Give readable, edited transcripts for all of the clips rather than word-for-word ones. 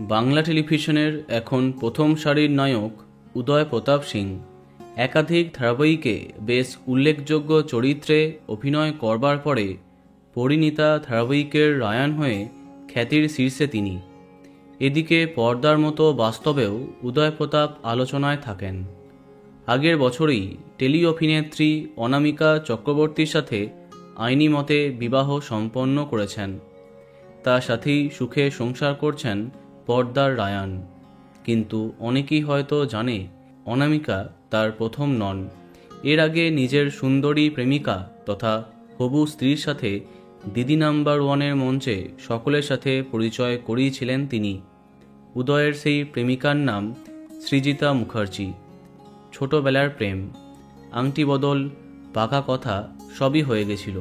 বাংলা টেলিভিশনের এখন প্রথম সারির নায়ক উদয় প্রতাপ সিং একাধিক ধারাবাহিকে বেশ উল্লেখযোগ্য চরিত্রে অভিনয় করবার পরে পরিণীতা ধারাবাহিকের রায়ান হয়ে খ্যাতির শীর্ষে তিনি। এদিকে পর্দার মতো বাস্তবেও উদয় প্রতাপ আলোচনায় থাকেন। আগের বছরই টেলি অভিনেত্রী অনামিকা চক্রবর্তীর সাথে আইনি মতে বিবাহ সম্পন্ন করেছেন। তার সাথেই সুখে সংসার করছেন পর্দার রায়ান। কিন্তু অনেকেই হয়তো জানে অনামিকা তার প্রথম নন। এর আগে নিজের সুন্দরী প্রেমিকা তথা হবু স্ত্রীর সাথে দিদি নাম্বার ওয়ানের মঞ্চে সকলের সাথে পরিচয় করিয়েছিলেন তিনি। উদয়ের সেই প্রেমিকার নাম সৃজিতা মুখার্জি। ছোটবেলার প্রেম, আংটি বদল, পাকা কথা সবই হয়ে গেছিল,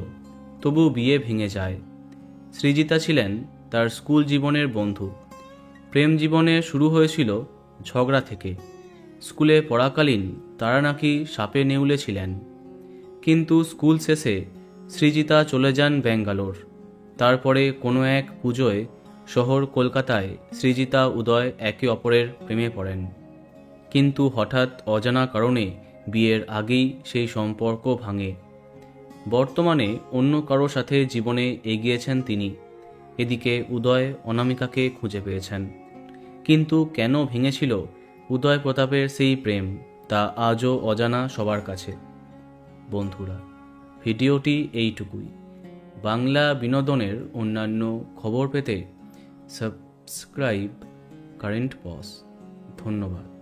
তবু বিয়ে ভেঙে যায়। সৃজিতা ছিলেন তার স্কুল জীবনের বন্ধু। প্রেম জীবনে শুরু হয়েছিল ঝগড়া থেকে। স্কুলে পড়াকালীন তারা নাকি সাপে নেউলে ছিলেন। কিন্তু স্কুল শেষে সৃজিতা চলে যান ব্যাঙ্গালোর। তারপরে কোনো এক পুজোয় শহর কলকাতায় সৃজিতা উদয় একে অপরের প্রেমে পড়েন। কিন্তু হঠাৎ অজানা কারণে বিয়ের আগেই সেই সম্পর্ক ভাঙে। বর্তমানে অন্য কারো সাথে জীবনে এগিয়েছেন তিনি। এদিকে উদয় অনামিকাকে খুঁজে পেয়েছেন। কিন্তু কেন ভেঙেছিল উদয় প্রতাপের সেই প্রেম, তা আজও অজানা সবার কাছে। বন্ধুরা, ভিডিওটি এইটুকুই। বাংলা বিনোদনের অন্যান্য খবর পেতে সাবস্ক্রাইব কারেন্ট পজ। ধন্যবাদ।